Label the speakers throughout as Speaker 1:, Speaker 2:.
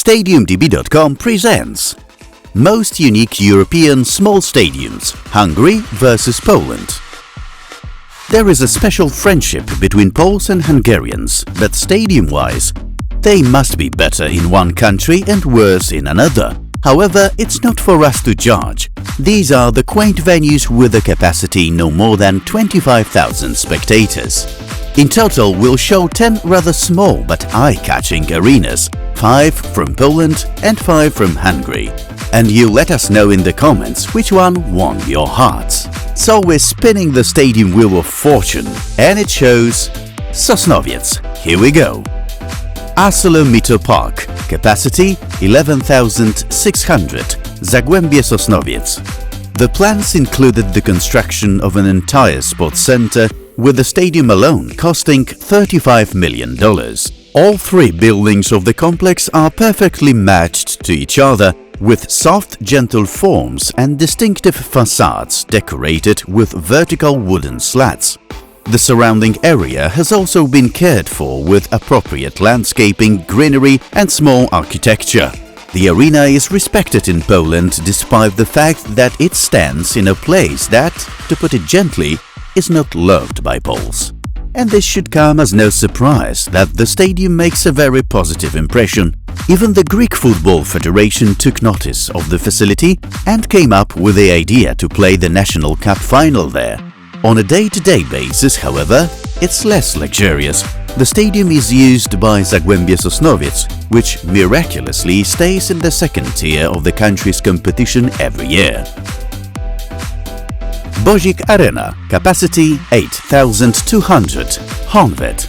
Speaker 1: StadiumDB.com presents Most Unique European Small Stadiums, Hungary vs Poland. There is a special friendship between Poles and Hungarians, but stadium-wise, they must be better in one country and worse in another. However, it's not for us to judge. These are the quaint venues with a capacity no more than 25,000 spectators. In total, we'll show 10 rather small but eye-catching arenas, 5 from Poland and 5 from Hungary. And you let us know in the comments which one won your hearts. So we're spinning the stadium wheel of fortune, and it shows Sosnowiec. Here we go. ArcelorMittal Park, capacity 11,600, Zagłębie Sosnowiec. The plans included the construction of an entire sports center, with the stadium alone costing $35 million. All three buildings of the complex are perfectly matched to each other, with soft, gentle forms and distinctive facades decorated with vertical wooden slats. The surrounding area has also been cared for with appropriate landscaping, greenery and small architecture. The arena is respected in Poland despite the fact that it stands in a place that, to put it gently, is not loved by Poles. And this should come as no surprise that the stadium makes a very positive impression. Even the Greek Football Federation took notice of the facility and came up with the idea to play the National Cup final there. On a day-to-day basis, however, it's less luxurious. The stadium is used by Zagłębie Sosnowiec, which miraculously stays in the second tier of the country's competition every year. Puskas Arena, capacity 8,200, Honvéd.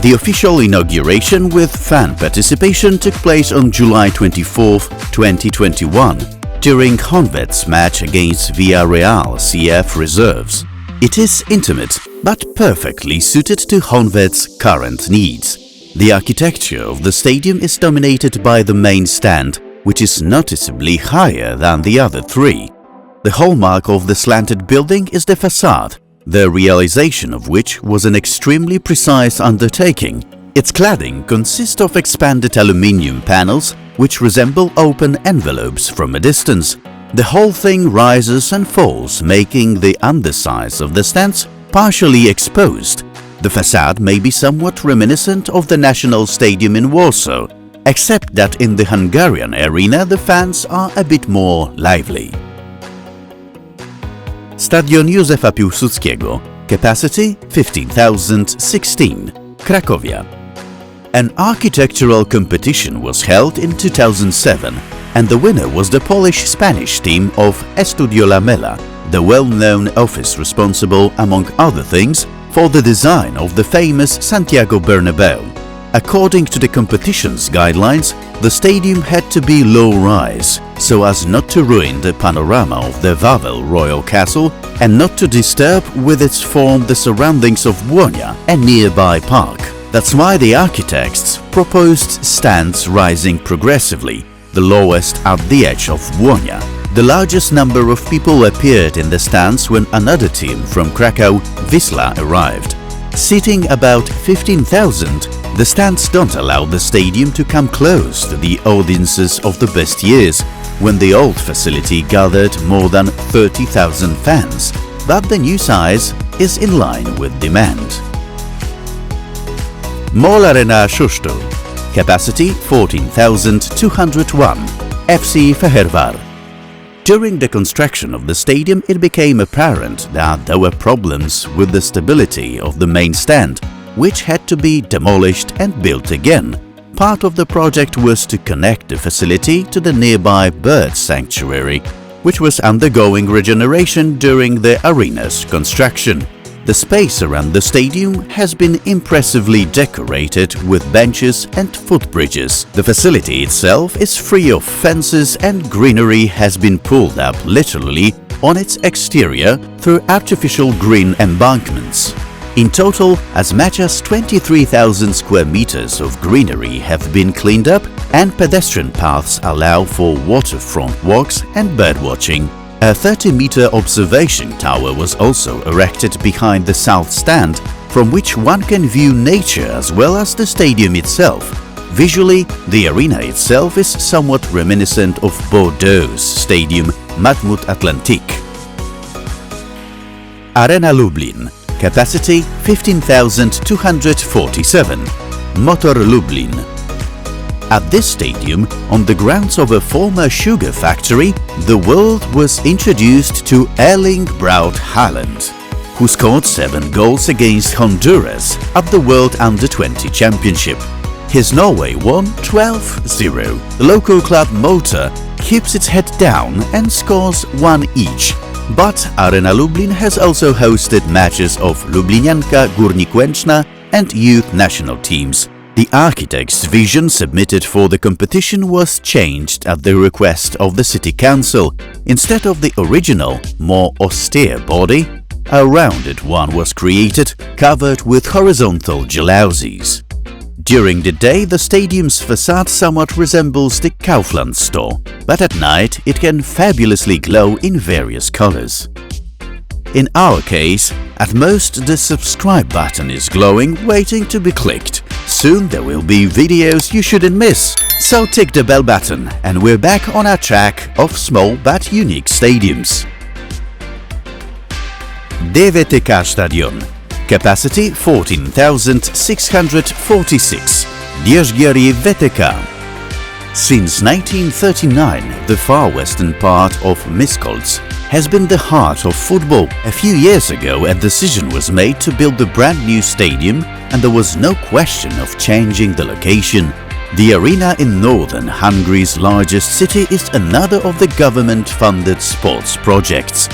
Speaker 1: The official inauguration with fan participation took place on July 24, 2021, during Honvéd's match against Villarreal CF reserves. It is intimate, but perfectly suited to Honvéd's current needs. The architecture of the stadium is dominated by the main stand, which is noticeably higher than the other three. The hallmark of the slanted building is the facade, the realization of which was an extremely precise undertaking. Its cladding consists of expanded aluminium panels which resemble open envelopes from a distance. The whole thing rises and falls, making the undersides of the stands partially exposed. The facade may be somewhat reminiscent of the National Stadium in Warsaw, except that in the Hungarian arena the fans are a bit more lively. Stadion Józefa Piłsudskiego, capacity 15,016, Cracovia. An architectural competition was held in 2007, and the winner was the Polish-Spanish team of Estudiolamela, the well-known office responsible, among other things, for the design of the famous Santiago Bernabéu. According to the competition's guidelines, the stadium had to be low-rise, so as not to ruin the panorama of the Wawel royal castle and not to disturb with its form the surroundings of Błonia, a nearby park. That's why the architects proposed stands rising progressively, the lowest at the edge of Błonia. The largest number of people appeared in the stands when another team from Krakow, Wisla, arrived. Seating about 15,000, the stands don't allow the stadium to come close to the audiences of the best years, when the old facility gathered more than 30,000 fans, but the new size is in line with demand. MOL Aréna Sóstó, capacity 14,201, FC Fehérvár. During the construction of the stadium, it became apparent that there were problems with the stability of the main stand, which had to be demolished and built again. Part of the project was to connect the facility to the nearby bird sanctuary, which was undergoing regeneration during the arena's construction. The space around the stadium has been impressively decorated with benches and footbridges. The facility itself is free of fences, and greenery has been pulled up literally on its exterior through artificial green embankments. In total, as much as 23,000 square meters of greenery have been cleaned up, and pedestrian paths allow for waterfront walks and birdwatching. A 30-meter observation tower was also erected behind the south stand, from which one can view nature as well as the stadium itself. Visually, the arena itself is somewhat reminiscent of Bordeaux's stadium Mahmut Atlantique. Arena Lublin, capacity 15,247, Motor Lublin. At this stadium, on the grounds of a former sugar factory, the world was introduced to Erling Braut Haaland, who scored 7 goals against Honduras at the World Under-20 Championship. His Norway won 12-0. The local club Malta keeps its head down and scores 1 each. But Arena Lublin has also hosted matches of Lublinianka Górnik Łęczna and youth national teams. The architect's vision submitted for the competition was changed at the request of the city council. Instead of the original, more austere body, a rounded one was created, covered with horizontal jalousies. During the day, the stadium's facade somewhat resembles the Kaufland store, but at night it can fabulously glow in various colors. In our case, at most the subscribe button is glowing, waiting to be clicked. Soon there will be videos you shouldn't miss, so tick the bell button and we're back on our track of small but unique stadiums. DVTK Stadion, capacity 14,646, Diósgyőri VTK. Since 1939, the far western part of Miskolc has been the heart of football. A few years ago, a decision was made to build a brand new stadium, and there was no question of changing the location. The arena in northern Hungary's largest city is another of the government-funded sports projects.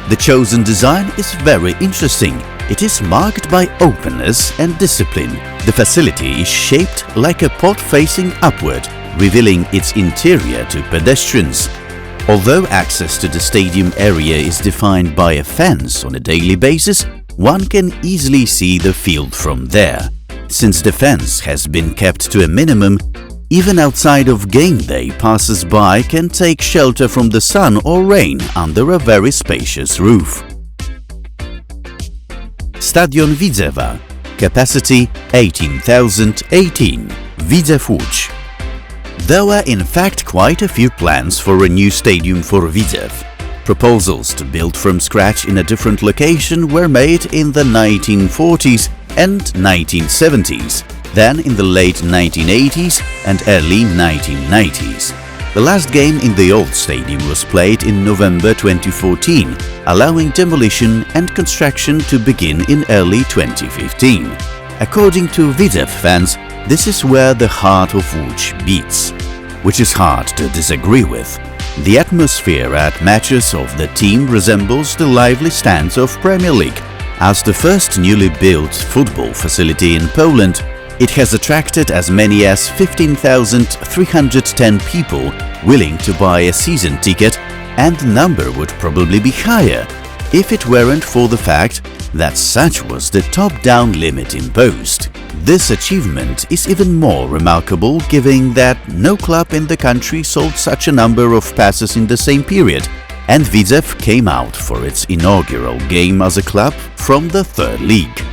Speaker 1: The chosen design is very interesting. It is marked by openness and discipline. The facility is shaped like a pot facing upward, revealing its interior to pedestrians. Although access to the stadium area is defined by a fence on a daily basis, one can easily see the field from there. Since the fence has been kept to a minimum, even outside of game day, passers-by can take shelter from the sun or rain under a very spacious roof. Stadion Widzewa, capacity 18,018, Widzew Łódź. There were in fact quite a few plans for a new stadium for Widzew. Proposals to build from scratch in a different location were made in the 1940s and 1970s, then in the late 1980s and early 1990s. The last game in the old stadium was played in November 2014, allowing demolition and construction to begin in early 2015. According to Widzew fans, this is where the heart of Łódź beats, which is hard to disagree with. The atmosphere at matches of the team resembles the lively stands of Premier League. As the first newly built football facility in Poland, it has attracted as many as 15,310 people willing to buy a season ticket, and the number would probably be higher if it weren't for the fact that such was the top-down limit imposed. This achievement is even more remarkable given that no club in the country sold such a number of passes in the same period, and Widzew came out for its inaugural game as a club from the third league.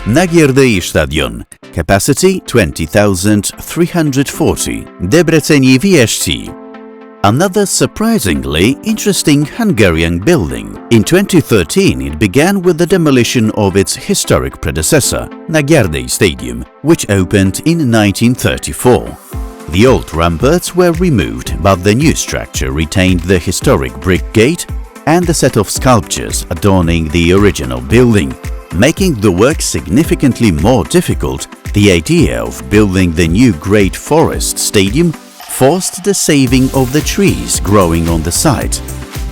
Speaker 1: Nagyerdei Stadion, capacity 20,340, Debreceni VST. Another surprisingly interesting Hungarian building. In 2013 it began with the demolition of its historic predecessor, Nagyerdei Stadium, which opened in 1934. The old ramparts were removed, but the new structure retained the historic brick gate and a set of sculptures adorning the original building. Making the work significantly more difficult, the idea of building the new Great Forest Stadium forced the saving of the trees growing on the site.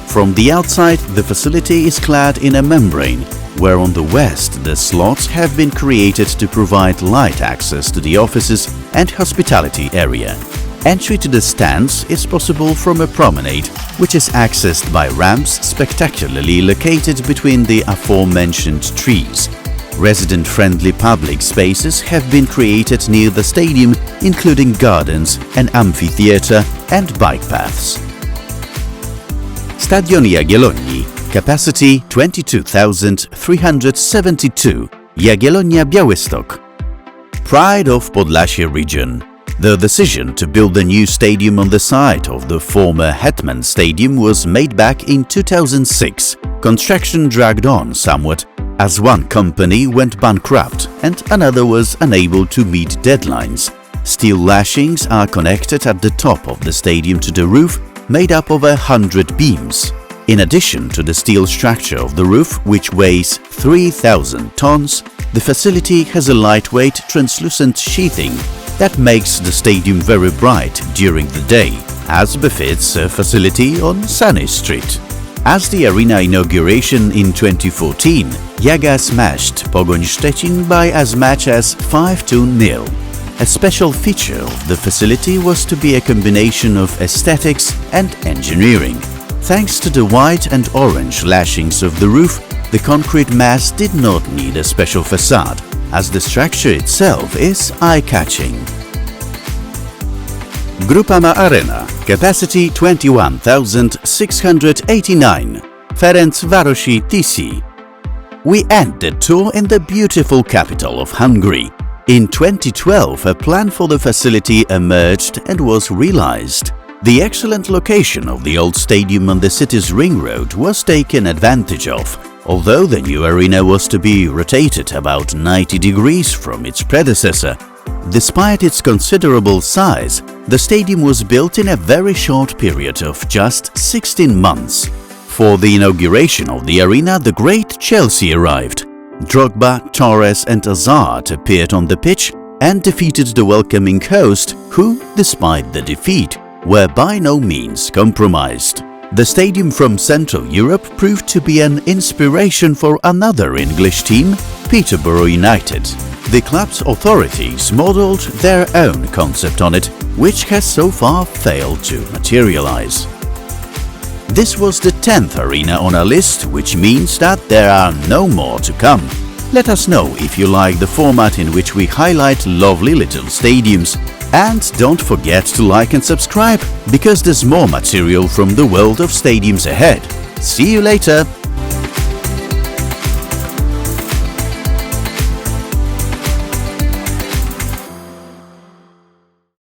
Speaker 1: From the outside, the facility is clad in a membrane, where on the west the slots have been created to provide light access to the offices and hospitality area. Entry to the stands is possible from a promenade, which is accessed by ramps spectacularly located between the aforementioned trees. Resident-friendly public spaces have been created near the stadium, including gardens, an amphitheater and bike paths. Stadion Jagiellonii, capacity 22,372, Jagiellonia Białystok. pride of Podlasie region. The decision to build a new stadium on the site of the former Hetman Stadium was made back in 2006. Construction dragged on somewhat as one company went bankrupt and another was unable to meet deadlines. Steel lashings are connected at the top of the stadium to the roof, made up of 100 beams. In addition to the steel structure of the roof, which weighs 3,000 tons, the facility has a lightweight translucent sheathing that makes the stadium very bright during the day, as befits a facility on Sunny Street. As the arena inauguration in 2014, Jaga smashed Pogoń Szczecin by as much as 5-0. A special feature of the facility was to be a combination of aesthetics and engineering. Thanks to the white and orange lashings of the roof, the concrete mass did not need a special facade, as the structure itself is eye-catching. Groupama Arena, capacity 21,689, Ferencvárosi TC. We end the tour in the beautiful capital of Hungary. In 2012, a plan for the facility emerged and was realized. The excellent location of the old stadium on the city's ring road was taken advantage of, although the new arena was to be rotated about 90 degrees from its predecessor. Despite its considerable size, the stadium was built in a very short period of just 16 months. For the inauguration of the arena, the great Chelsea arrived. Drogba, Torres and Hazard appeared on the pitch and defeated the welcoming host, who, despite the defeat, were by no means compromised. The stadium from Central Europe proved to be an inspiration for another English team, Peterborough United. The club's authorities modelled their own concept on it, which has so far failed to materialize. This was the 10th arena on our list, which means that there are no more to come. Let us know if you like the format in which we highlight lovely little stadiums. And don't forget to like and subscribe, because there's more material from the world of stadiums ahead. See you later!